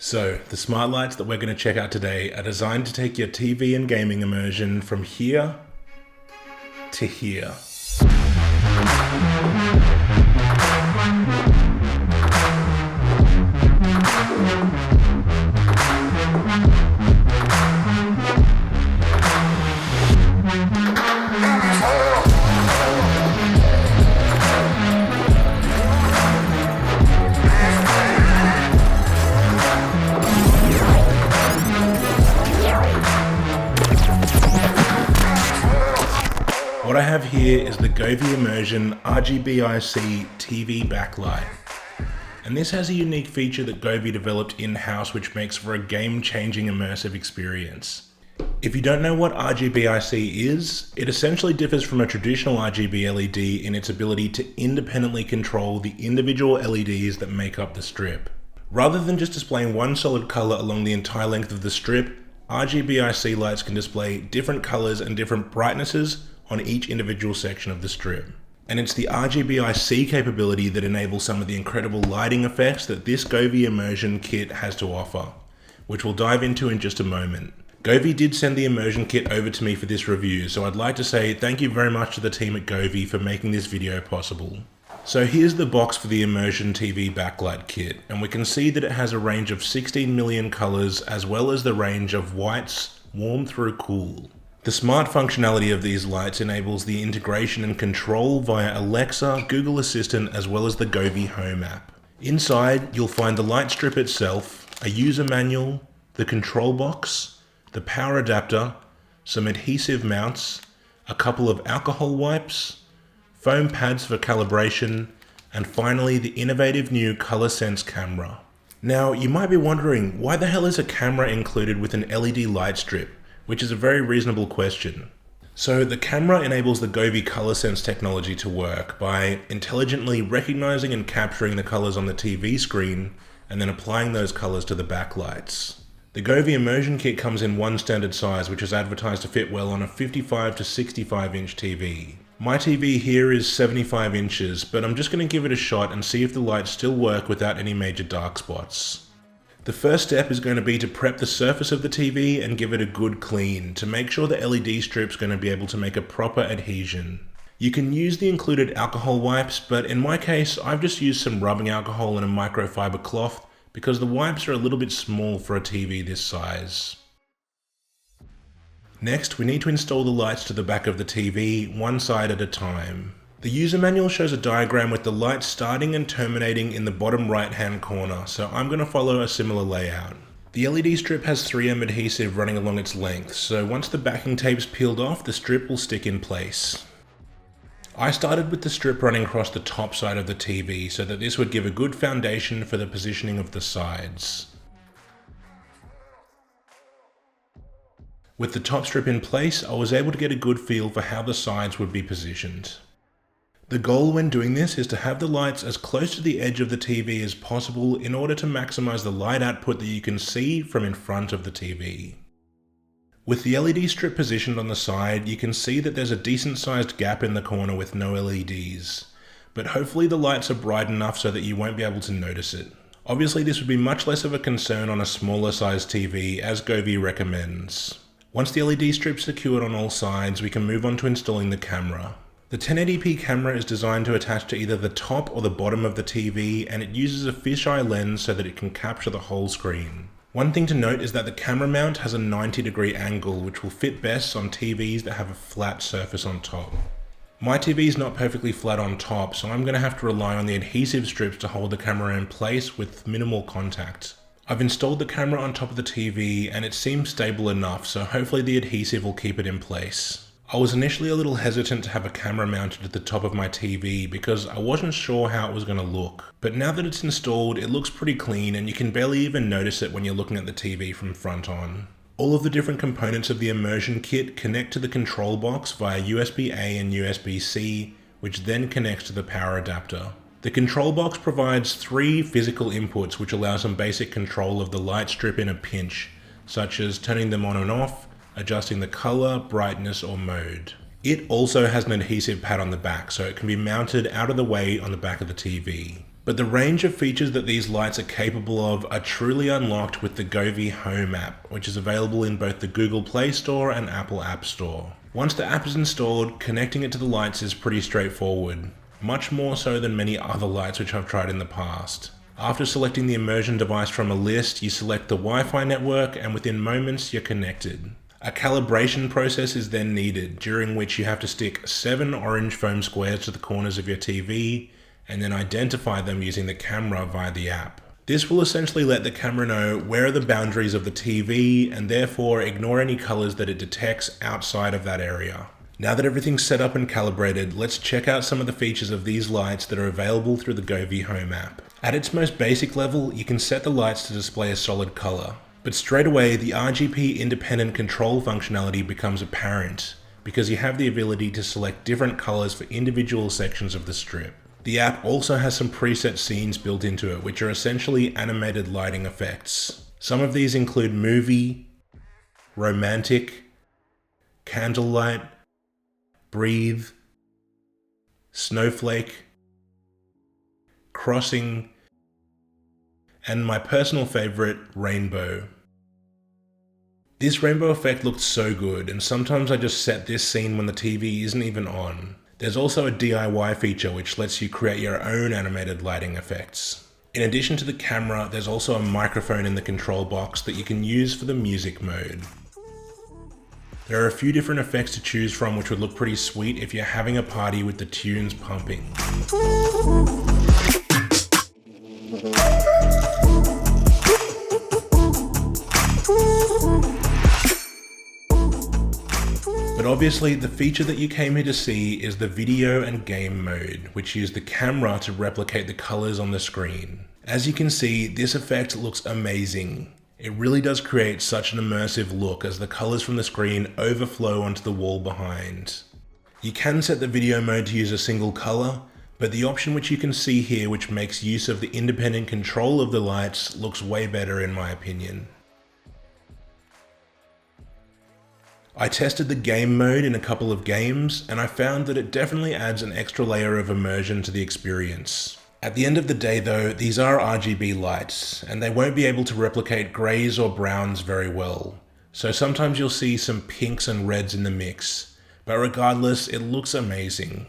So, the smart lights that we're going to check out today are designed to take your TV and gaming immersion from here to here. What I have here is the Govee Immersion RGBIC TV Backlight. And this has a unique feature that Govee developed in-house which makes for a game-changing immersive experience. If you don't know what RGBIC is, it essentially differs from a traditional RGB LED in its ability to independently control the individual LEDs that make up the strip. Rather than just displaying one solid color along the entire length of the strip, RGBIC lights can display different colors and different brightnesses on each individual section of the strip. And it's the RGBIC capability that enables some of the incredible lighting effects that this Govee Immersion kit has to offer, which we'll dive into in just a moment. Govee did send the immersion kit over to me for this review, so I'd like to say thank you very much to the team at Govee for making this video possible. So here's the box for the Immersion TV Backlight kit, and we can see that it has a range of 16 million colors as well as the range of whites, warm through cool. The smart functionality of these lights enables the integration and control via Alexa, Google Assistant, as well as the Govee Home App. Inside, you'll find the light strip itself, a user manual, the control box, the power adapter, some adhesive mounts, a couple of alcohol wipes, foam pads for calibration, and finally the innovative new ColorSense camera. Now, you might be wondering, why the hell is a camera included with an LED light strip? Which is a very reasonable question. So the camera enables the Govee ColorSense technology to work by intelligently recognizing and capturing the colors on the TV screen and then applying those colors to the backlights. The Govee Immersion kit comes in one standard size, which is advertised to fit well on a 55 to 65 inch TV. My TV here is 75 inches, but I'm just going to give it a shot and see if the lights still work without any major dark spots. The first step is going to be to prep the surface of the TV and give it a good clean to make sure the LED strip's going to be able to make a proper adhesion. You can use the included alcohol wipes, but in my case I've just used some rubbing alcohol and a microfiber cloth because the wipes are a little bit small for a TV this size. Next, we need to install the lights to the back of the TV, one side at a time. The user manual shows a diagram with the lights starting and terminating in the bottom right hand corner, so I'm going to follow a similar layout. The LED strip has 3M adhesive running along its length, so once the backing tape's peeled off, the strip will stick in place. I started with the strip running across the top side of the TV so that this would give a good foundation for the positioning of the sides. With the top strip in place, I was able to get a good feel for how the sides would be positioned. The goal when doing this is to have the lights as close to the edge of the TV as possible in order to maximize the light output that you can see from in front of the TV. With the LED strip positioned on the side, you can see that there's a decent sized gap in the corner with no LEDs, but hopefully the lights are bright enough so that you won't be able to notice it. Obviously this would be much less of a concern on a smaller sized TV, as Govee recommends. Once the LED strip's secured on all sides, we can move on to installing the camera. The 1080p camera is designed to attach to either the top or the bottom of the TV, and it uses a fisheye lens so that it can capture the whole screen. One thing to note is that the camera mount has a 90-degree angle, which will fit best on TVs that have a flat surface on top. My TV is not perfectly flat on top, so I'm going to have to rely on the adhesive strips to hold the camera in place with minimal contact. I've installed the camera on top of the TV and it seems stable enough, so hopefully the adhesive will keep it in place. I was initially a little hesitant to have a camera mounted at the top of my TV because I wasn't sure how it was going to look. But now that it's installed, it looks pretty clean and you can barely even notice it when you're looking at the TV from front on. All of the different components of the immersion kit connect to the control box via USB-A and USB-C, which then connects to the power adapter. The control box provides 3 physical inputs which allow some basic control of the light strip in a pinch, such as turning them on and off, adjusting the color, brightness, or mode. It also has an adhesive pad on the back, so it can be mounted out of the way on the back of the TV. But the range of features that these lights are capable of are truly unlocked with the Govee Home App, which is available in both the Google Play Store and Apple App Store. Once the app is installed, connecting it to the lights is pretty straightforward, much more so than many other lights which I've tried in the past. After selecting the immersion device from a list, you select the Wi-Fi network and within moments you're connected. A calibration process is then needed, during which you have to stick 7 orange foam squares to the corners of your TV and then identify them using the camera via the app. This will essentially let the camera know where are the boundaries of the TV and therefore ignore any colors that it detects outside of that area. Now that everything's set up and calibrated, let's check out some of the features of these lights that are available through the Govee Home app. At its most basic level, you can set the lights to display a solid color. But straight away, the RGB independent control functionality becomes apparent because you have the ability to select different colors for individual sections of the strip. The app also has some preset scenes built into it, which are essentially animated lighting effects. Some of these include movie, romantic, candlelight, breathe, snowflake, crossing, and my personal favorite, rainbow. This rainbow effect looked so good, and sometimes I just set this scene when the TV isn't even on. There's also a DIY feature which lets you create your own animated lighting effects. In addition to the camera, there's also a microphone in the control box that you can use for the music mode. There are a few different effects to choose from which would look pretty sweet if you're having a party with the tunes pumping. But obviously, the feature that you came here to see is the video and game mode, which use the camera to replicate the colors on the screen. As you can see, this effect looks amazing. It really does create such an immersive look as the colors from the screen overflow onto the wall behind. You can set the video mode to use a single color, but the option which you can see here, which makes use of the independent control of the lights, looks way better in my opinion. I tested the game mode in a couple of games, and I found that it definitely adds an extra layer of immersion to the experience. At the end of the day though, these are RGB lights, and they won't be able to replicate greys or browns very well. So sometimes you'll see some pinks and reds in the mix, but regardless, it looks amazing.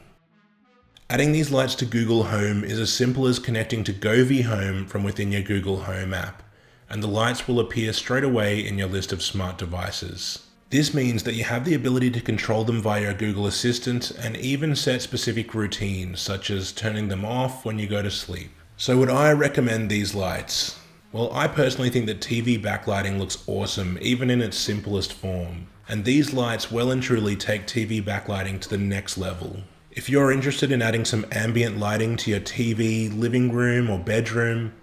Adding these lights to Google Home is as simple as connecting to Govee Home from within your Google Home app, and the lights will appear straight away in your list of smart devices. This means that you have the ability to control them via your Google Assistant and even set specific routines, such as turning them off when you go to sleep. So would I recommend these lights? Well, I personally think that TV backlighting looks awesome, even in its simplest form. And these lights well and truly take TV backlighting to the next level. If you're interested in adding some ambient lighting to your TV, living room, or bedroom,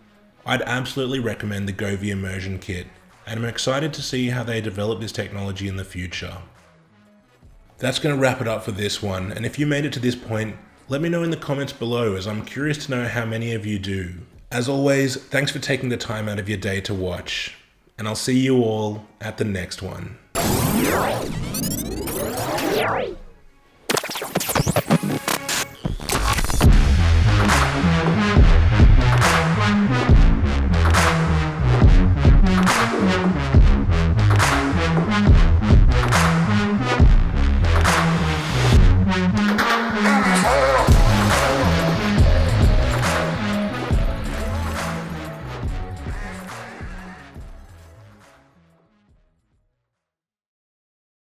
I'd absolutely recommend the Govee Immersion Kit. And I'm excited to see how they develop this technology in the future. That's going to wrap it up for this one, and if you made it to this point, let me know in the comments below as I'm curious to know how many of you do. As always, thanks for taking the time out of your day to watch, and I'll see you all at the next one.